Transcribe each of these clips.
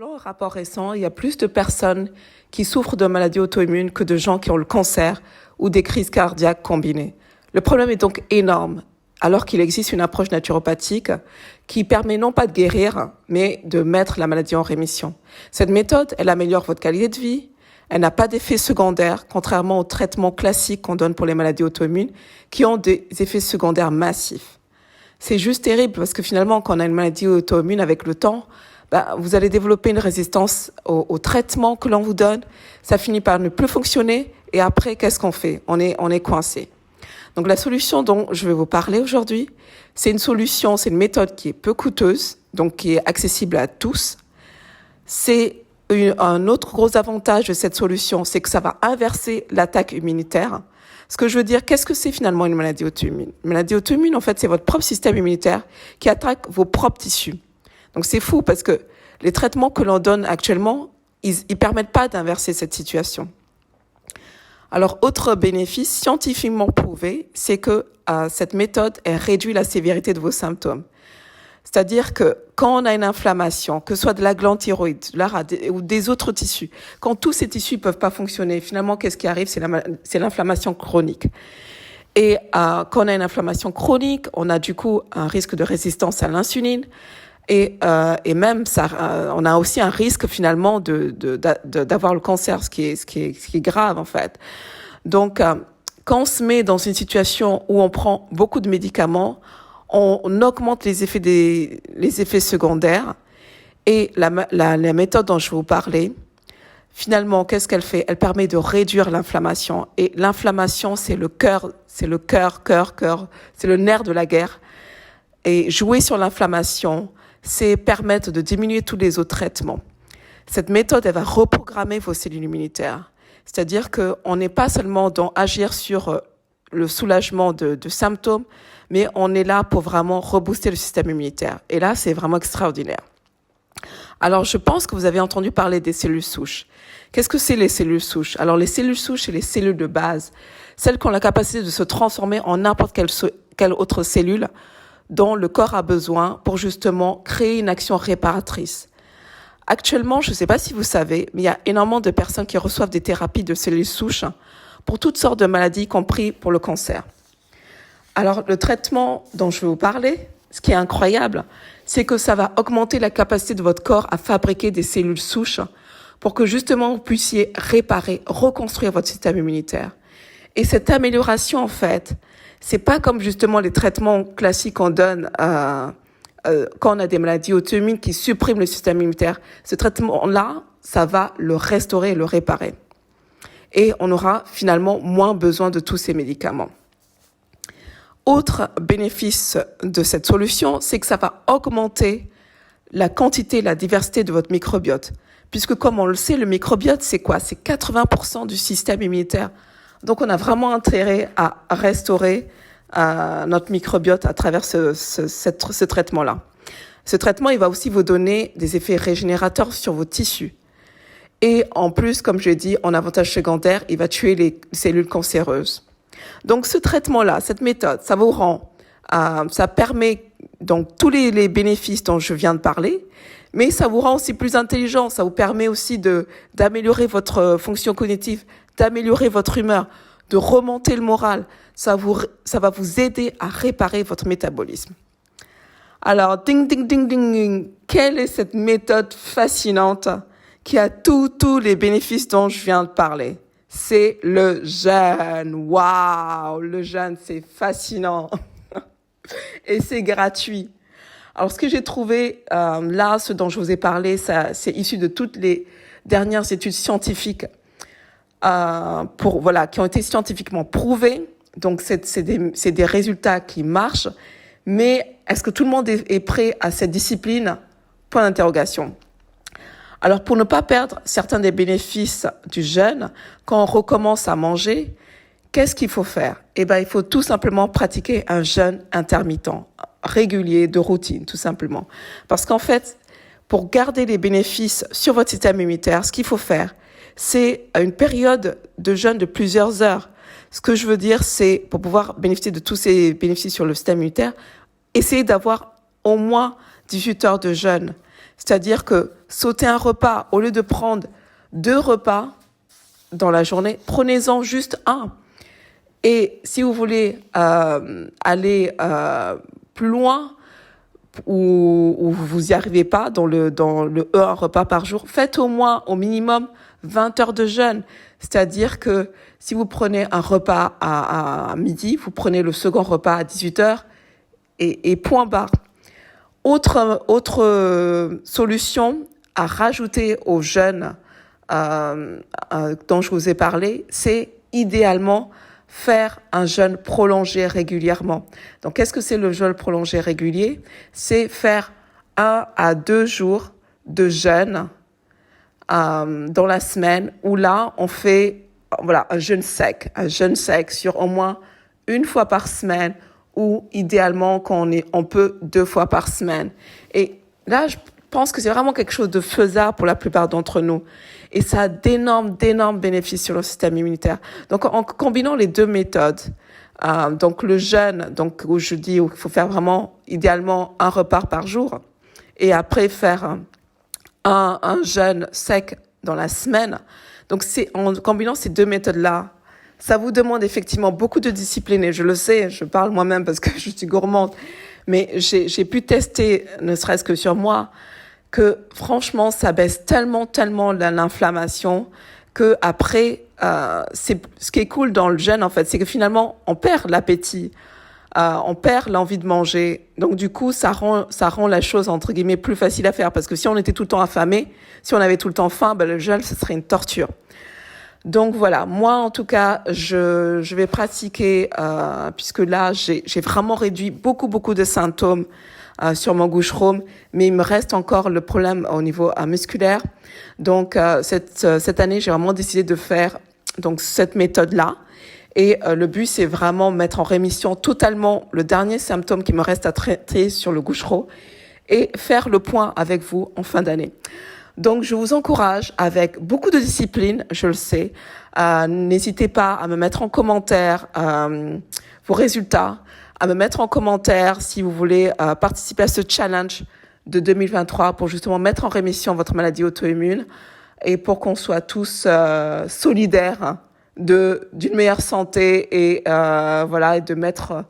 Selon un rapport récent, il y a plus de personnes qui souffrent de maladies auto-immunes que de gens qui ont le cancer ou des crises cardiaques combinées. Le problème est donc énorme, alors qu'il existe une approche naturopathique qui permet non pas de guérir, mais de mettre la maladie en rémission. Cette méthode, elle améliore votre qualité de vie, elle n'a pas d'effets secondaires, contrairement aux traitements classiques qu'on donne pour les maladies auto-immunes, qui ont des effets secondaires massifs. C'est juste terrible parce que finalement, quand on a une maladie auto-immune avec le temps, vous allez développer une résistance au traitement que l'on vous donne. Ça finit par ne plus fonctionner. Et après, qu'est-ce qu'on fait? On est coincé. Donc, la solution dont je vais vous parler aujourd'hui, c'est une méthode qui est peu coûteuse, donc qui est accessible à tous. Un autre gros avantage de cette solution, c'est que ça va inverser l'attaque immunitaire. Ce que je veux dire, qu'est-ce que c'est finalement une maladie auto-immune? Une maladie auto-immune, en fait, c'est votre propre système immunitaire qui attaque vos propres tissus. Donc c'est fou parce que les traitements que l'on donne actuellement, ils permettent pas d'inverser cette situation. Alors autre bénéfice scientifiquement prouvé, c'est que cette méthode elle réduit la sévérité de vos symptômes. C'est-à-dire que quand on a une inflammation, que ce soit de la glande thyroïde, ou des autres tissus, quand tous ces tissus peuvent pas fonctionner, finalement qu'est-ce qui arrive? C'est l'inflammation chronique. Et quand on a une inflammation chronique, on a du coup un risque de résistance à l'insuline. Et même on a aussi un risque finalement d'avoir le cancer, ce qui est grave en fait. Donc quand on se met dans une situation où on prend beaucoup de médicaments, on augmente les effets secondaires. Et la méthode dont je vais vous parler, finalement, qu'est-ce qu'elle fait? Elle permet de réduire l'inflammation. Et l'inflammation, c'est le cœur, c'est le nerf de la guerre. Et jouer sur l'inflammation, c'est permettre de diminuer tous les autres traitements. Cette méthode, elle va reprogrammer vos cellules immunitaires. C'est-à-dire qu'on n'est pas seulement dans agir sur le soulagement de symptômes, mais on est là pour vraiment rebooster le système immunitaire. Et là, c'est vraiment extraordinaire. Alors, je pense que vous avez entendu parler des cellules souches. Qu'est-ce que c'est les cellules souches? Alors, les cellules souches, c'est les cellules de base, celles qui ont la capacité de se transformer en n'importe quelle autre cellule dont le corps a besoin pour justement créer une action réparatrice. Actuellement, je ne sais pas si vous savez, mais il y a énormément de personnes qui reçoivent des thérapies de cellules souches pour toutes sortes de maladies, y compris pour le cancer. Alors, le traitement dont je vais vous parler, ce qui est incroyable, c'est que ça va augmenter la capacité de votre corps à fabriquer des cellules souches pour que justement vous puissiez réparer, reconstruire votre système immunitaire. Et cette amélioration, en fait, c'est pas comme justement les traitements classiques qu'on donne quand on a des maladies auto-immunes qui suppriment le système immunitaire. Ce traitement-là, ça va le restaurer et le réparer. Et on aura finalement moins besoin de tous ces médicaments. Autre bénéfice de cette solution, c'est que ça va augmenter la quantité, la diversité de votre microbiote. Puisque comme on le sait, le microbiote, c'est quoi? C'est 80% du système immunitaire. Donc, on a vraiment intérêt à restaurer notre microbiote à travers ce traitement-là. Ce traitement, il va aussi vous donner des effets régénérateurs sur vos tissus. Et en plus, comme je l'ai dit, en avantage secondaire, il va tuer les cellules cancéreuses. Donc, ce traitement-là, cette méthode, ça permet donc tous les bénéfices dont je viens de parler, mais ça vous rend aussi plus intelligent. Ça vous permet aussi d'améliorer votre fonction cognitive, d'améliorer votre humeur, de remonter le moral. Ça va vous aider à réparer votre métabolisme. Alors, ding, ding, ding, ding, ding. Quelle est cette méthode fascinante qui a tous les bénéfices dont je viens de parler? C'est le jeûne. Waouh, le jeûne, c'est fascinant. Et c'est gratuit. Alors, ce que j'ai trouvé là, ce dont je vous ai parlé, c'est issu de toutes les dernières études scientifiques qui ont été scientifiquement prouvées. Donc, c'est des résultats qui marchent. Mais est-ce que tout le monde est prêt à cette discipline? Point d'interrogation. Alors, pour ne pas perdre certains des bénéfices du jeûne, quand on recommence à manger, qu'est-ce qu'il faut faire? Il faut tout simplement pratiquer un jeûne intermittent, régulier, de routine, tout simplement. Parce qu'en fait, pour garder les bénéfices sur votre système immunitaire, ce qu'il faut faire, c'est une période de jeûne de plusieurs heures. Ce que je veux dire, c'est pour pouvoir bénéficier de tous ces bénéfices sur le système immunitaire, essayez d'avoir au moins 18 heures de jeûne. C'est-à-dire que sauter un repas, au lieu de prendre 2 repas dans la journée, prenez-en juste un. Et si vous voulez aller plus loin, ou vous y arrivez pas dans le un repas par jour, faites au moins, au minimum, 20 heures de jeûne. C'est-à-dire que si vous prenez un repas à midi, vous prenez le second repas à 18 heures et point barre. Autre solution à rajouter au jeûne dont je vous ai parlé, c'est idéalement faire un jeûne prolongé régulièrement. Donc, qu'est-ce que c'est le jeûne prolongé régulier? C'est faire 1 à 2 jours de jeûne dans la semaine où là, on fait un jeûne sec sur au moins 1 fois par semaine ou idéalement quand on peut 2 fois par semaine. Et là, je pense que c'est vraiment quelque chose de faisable pour la plupart d'entre nous. Et ça a d'énormes bénéfices sur le système immunitaire. Donc, en combinant les 2 méthodes, donc le jeûne, donc où je dis qu'il faut faire vraiment idéalement 1 repas par jour, et après faire un jeûne sec dans la semaine. Donc, c'est en combinant ces 2 méthodes-là, ça vous demande effectivement beaucoup de discipline, et je le sais, je parle moi-même parce que je suis gourmande, mais j'ai pu tester, ne serait-ce que sur moi, que franchement, ça baisse tellement l'inflammation que après, c'est ce qui est cool dans le jeûne en fait, c'est que finalement, on perd l'appétit, on perd l'envie de manger. Donc du coup, ça rend la chose entre guillemets plus facile à faire parce que si on était tout le temps affamé, si on avait tout le temps faim, le jeûne, ce serait une torture. Donc voilà, moi en tout cas, je vais pratiquer puisque là j'ai vraiment réduit beaucoup de symptômes sur mon Goucherôme, mais il me reste encore le problème au niveau musculaire. Donc cette année, j'ai vraiment décidé de faire donc cette méthode-là. Et le but, c'est vraiment mettre en rémission totalement le dernier symptôme qui me reste à traiter sur le Goucherot et faire le point avec vous en fin d'année. Donc, je vous encourage avec beaucoup de discipline, je le sais. N'hésitez pas à me mettre en commentaire vos résultats, à me mettre en commentaire si vous voulez participer à ce challenge de 2023 pour justement mettre en rémission votre maladie auto-immune et pour qu'on soit tous solidaires d'une meilleure santé et et de mettre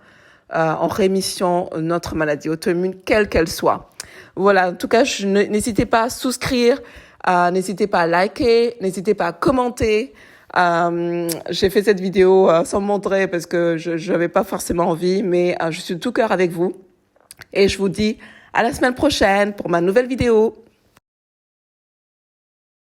en rémission notre maladie auto-immune, quelle qu'elle soit. Voilà, en tout cas, n'hésitez pas à souscrire, n'hésitez pas à liker, n'hésitez pas à commenter. J'ai fait cette vidéo sans me montrer parce que je n'avais pas forcément envie, mais je suis de tout cœur avec vous. Et je vous dis à la semaine prochaine pour ma nouvelle vidéo.